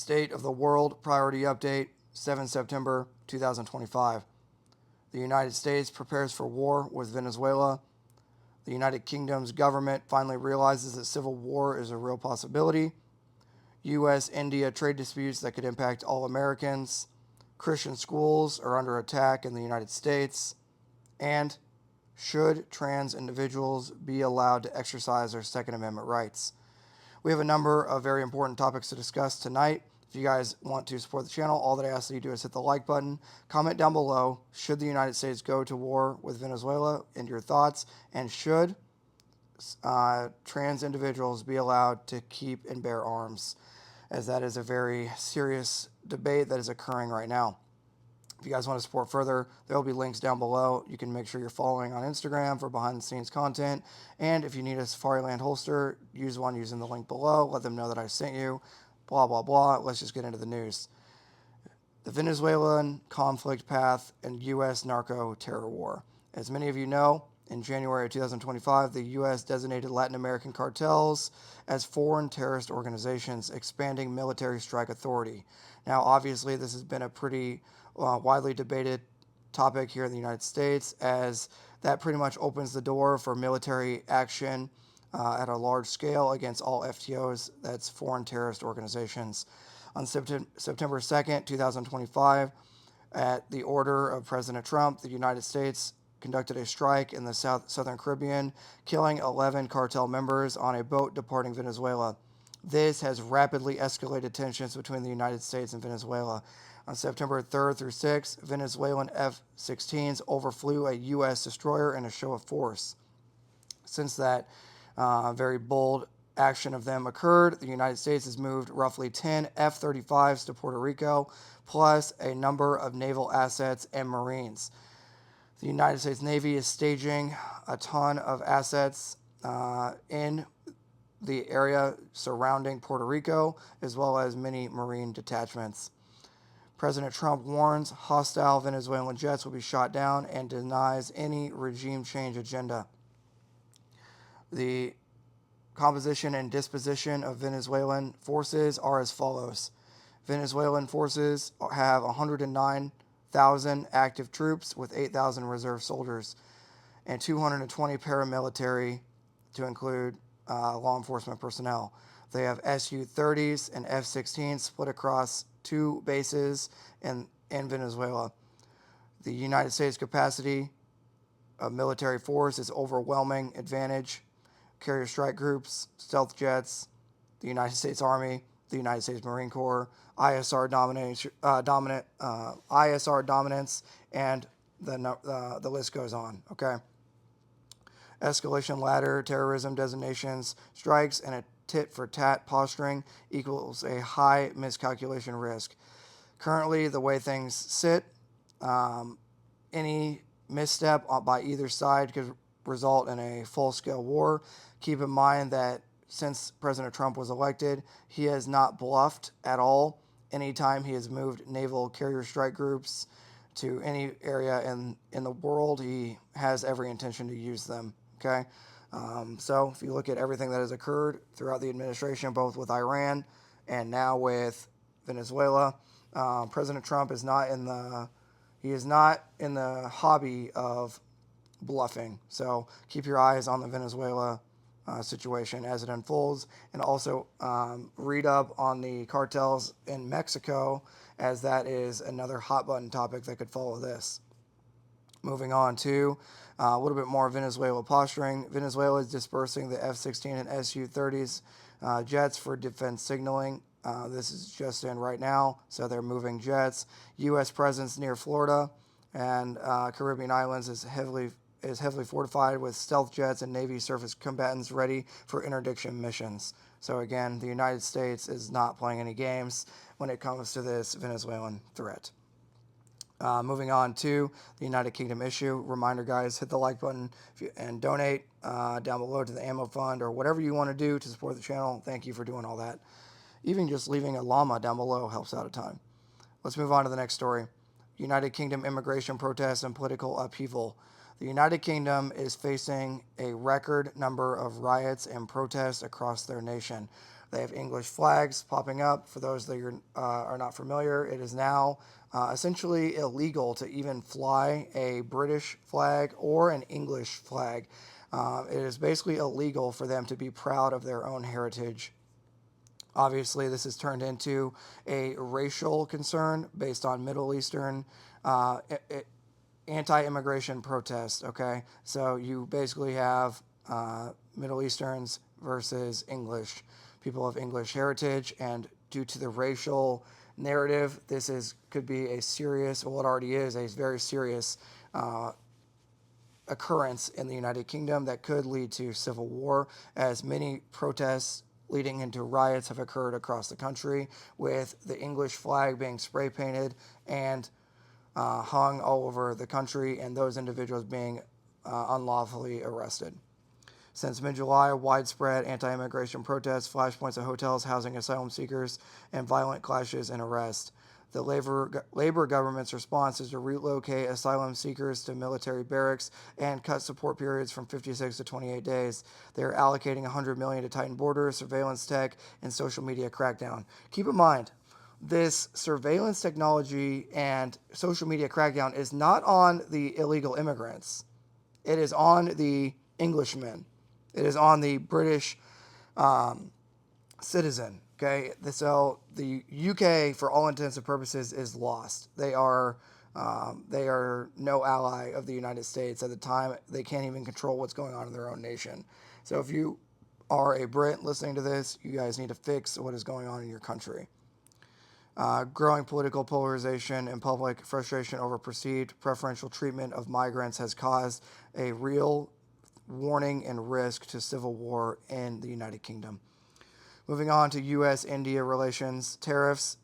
State of the World Priority Update, 7 September 2025. The United States prepares for war with Venezuela. The United Kingdom's government finally realizes that civil war is a real possibility. U.S.-India trade disputes that could impact all Americans. Christian schools are under attack in the United States. And should trans individuals be allowed to exercise their Second Amendment rights? We have a number of very important topics to discuss tonight. If you guys want to support the channel, all that I ask that you do is hit the like button. Comment down below, should the United States go to war with Venezuela, and your thoughts? And should trans individuals be allowed to keep and bear arms? As that is a very serious debate that is occurring right now. If you guys want to support further, there will be links down below. You can make sure you're following on Instagram for behind-the-scenes content. And if you need a Safariland holster, use one using the link below. Let them know that I sent you. Blah, blah, blah. Let's just get into the news. The Venezuelan conflict path and U.S. narco-terror war. As many of you know, in January of 2025, the U.S. designated Latin American cartels as foreign terrorist organizations, expanding military strike authority. Now, obviously, this has been a pretty widely debated topic here in the United States, as that pretty much opens the door for military action at a large scale against all FTOs, that's foreign terrorist organizations. On September 2nd, 2025, at the order of President Trump, the United States conducted a strike in the Southern Caribbean, killing 11 cartel members on a boat departing Venezuela. This has rapidly escalated tensions between the United States and Venezuela. On September 3rd through 6th, Venezuelan F-16s overflew a U.S. destroyer in a show of force. Since that very bold action of them occurred, the United States has moved roughly 10 F-35s to Puerto Rico, plus a number of naval assets and Marines. The United States Navy is staging a ton of assets in the area surrounding Puerto Rico, as well as many Marine detachments. President Trump warns hostile Venezuelan jets will be shot down and denies any regime change agenda. The composition and disposition of Venezuelan forces are as follows. Venezuelan forces have 109,000 active troops with 8,000 reserve soldiers and 220 paramilitary, to include law enforcement personnel. They have Su-30s and F-16s split across 2 bases in Venezuela. The United States capacity of military force is overwhelming advantage. Carrier strike groups, stealth jets, the United States Army, the United States Marine Corps, ISR dominance, and the list goes on. Okay. Escalation ladder, terrorism designations, strikes, and a tit-for-tat posturing equals a high miscalculation risk. Currently, the way things sit, any misstep by either side could result in a full-scale war. Keep in mind that since President Trump was elected, he has not bluffed at all. Anytime he has moved naval carrier strike groups to any area in the world, he has every intention to use them. Okay, so if you look at everything that has occurred throughout the administration, both with Iran and now with Venezuela, President Trump is not in the hobby of bluffing. So keep your eyes on the Venezuela situation as it unfolds, and also read up on the cartels in Mexico, as that is another hot button topic that could follow this. Moving on to a little bit more Venezuela posturing. Venezuela is dispersing the F-16 and Su-30s jets for defense signaling. This is just in right now, so they're moving jets. U.S. presence near Florida and Caribbean islands is heavily fortified with stealth jets and Navy surface combatants ready for interdiction missions. So again, the United States is not playing any games when it comes to this Venezuelan threat. Moving on to the United Kingdom issue. Reminder, guys, hit the like button and donate down below to the ammo fund or whatever you want to do to support the channel. Thank you for doing all that. Even just leaving a llama down below helps out a ton. Let's move on to the next story. United Kingdom immigration protests and political upheaval. The United Kingdom is facing a record number of riots and protests across their nation. They have English flags popping up. For those that are not familiar, it is now essentially illegal to even fly a British flag or an English flag. It is basically illegal for them to be proud of their own heritage. Obviously, this has turned into a racial concern based on Middle Eastern uh, anti-immigration protests. Okay, so you basically have Middle Easterns versus English people of English heritage, and due to the racial narrative, could be a serious, well, it already is a very serious occurrence in the United Kingdom that could lead to civil war, as many protests leading into riots have occurred across the country, with the English flag being spray painted and hung all over the country, and those individuals being unlawfully arrested. Since mid-July, widespread anti-immigration protests, flashpoints at hotels housing asylum seekers, and violent clashes and arrests. The Labor government's response is to relocate asylum seekers to military barracks and cut support periods from 56 to 28 days. They are allocating $100 million to tighten borders, surveillance tech, and social media crackdown. Keep in mind, this surveillance technology and social media crackdown is not on the illegal immigrants. It is on the Englishmen. It is on the British citizen. Okay, so the UK, for all intents and purposes, is lost. They are no ally of the United States at the time. They can't even control what's going on in their own nation. So if you are a Brit listening to this, you guys need to fix what is going on in your country. Growing political polarization and public frustration over perceived preferential treatment of migrants has caused a real warning and risk to civil war in the United Kingdom. Moving on to U.S.-India relations, tariffs,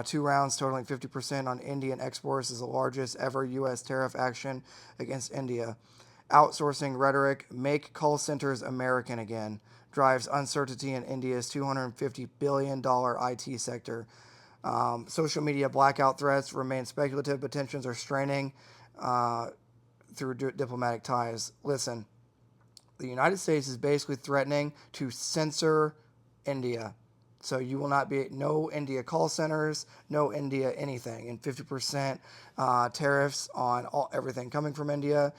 2 rounds totaling 50% on Indian exports is the largest ever U.S. tariff action against India. Outsourcing rhetoric, make call centers American again, drives uncertainty in India's $250 billion IT sector. Social media blackout threats remain speculative, but tensions are straining through diplomatic ties. Listen, the United States is basically threatening to censor India. So you will not be, no India call centers, no India anything, and 50% tariffs on everything coming from India.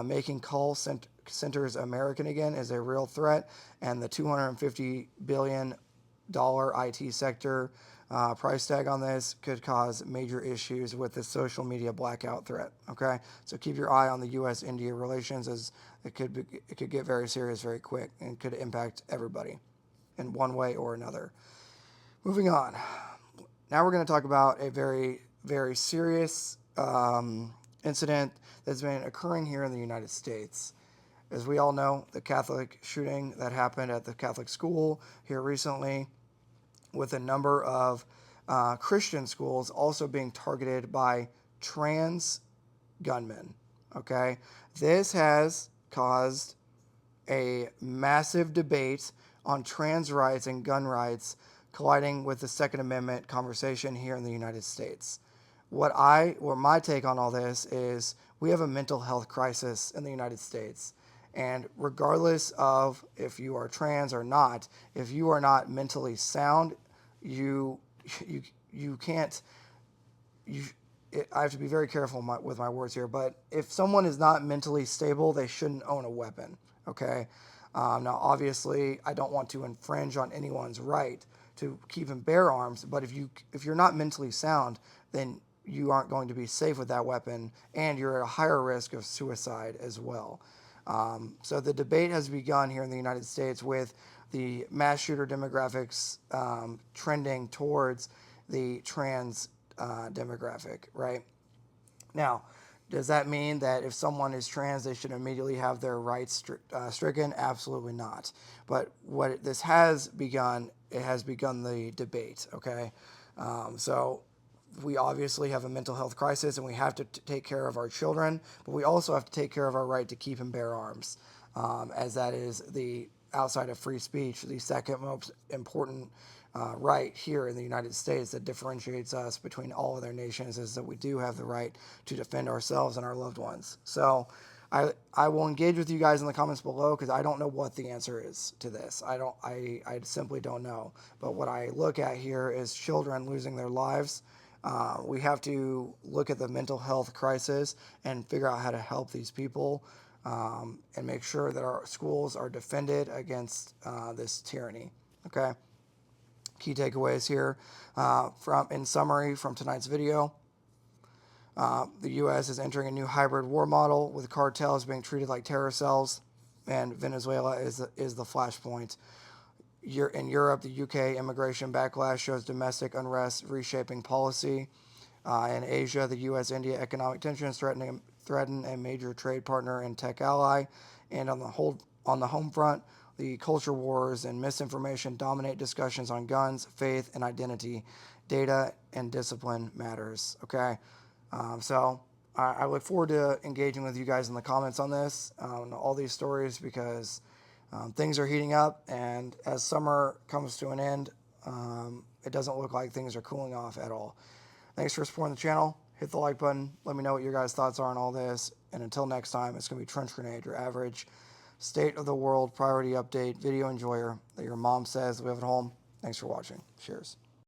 Making call centers American again is a real threat, and the $250 billion IT sector price tag on this could cause major issues with the social media blackout threat. Okay, so keep your eye on the U.S.-India relations, as it could get very serious very quick and could impact everybody in one way or another. Moving on. Now we're going to talk about a very, very serious incident that's been occurring here in the United States. As we all know, the Catholic shooting that happened at the Catholic school here recently, with a number of Christian schools also being targeted by trans gunmen. Okay? This has caused a massive debate on trans rights and gun rights colliding with the Second Amendment conversation here in the United States. My take on all this is we have a mental health crisis in the United States. And regardless of if you are trans or not, if you are not mentally sound, you can't. I have to be very careful with my words here. But if someone is not mentally stable, they shouldn't own a weapon. Okay. Now, obviously, I don't want to infringe on anyone's right to keep and bear arms. But if you're not mentally sound, then you aren't going to be safe with that weapon, and you're at a higher risk of suicide as well. So the debate has begun here in the United States with the mass shooter demographics trending towards the trans demographic, right? Now, does that mean that if someone is trans, they should immediately have their rights stricken? Absolutely not. But what this has begun, it has begun the debate, okay? So we obviously have a mental health crisis, and we have to take care of our children, but we also have to take care of our right to keep and bear arms, as that is the, outside of free speech, the second most important right here in the United States that differentiates us between all other nations, is that we do have the right to defend ourselves and our loved ones. So I will engage with you guys in the comments below because I don't know what the answer is to this. I simply don't know. But what I look at here is children losing their lives. We have to look at the mental health crisis and figure out how to help these people, and make sure that our schools are defended against this tyranny. Okay. Key takeaways here, in summary from tonight's video. The U.S. is entering a new hybrid war model with cartels being treated like terror cells, and Venezuela is the flashpoint. In Europe, the UK immigration backlash shows domestic unrest reshaping policy. In Asia, the U.S.-India economic tensions threaten a major trade partner and tech ally. And on the home front, the culture wars and misinformation dominate discussions on guns, faith, and identity. Data and discipline matters. Okay, so I look forward to engaging with you guys in the comments on this, all these stories, because things are heating up, and as summer comes to an end, it doesn't look like things are cooling off at all. Thanks for supporting the channel. Hit the like button. Let me know what your guys' thoughts are on all this. And until next time, it's going to be Trench Grenade, your average state of the world priority update video enjoyer that your mom says we have at home. Thanks for watching. Cheers.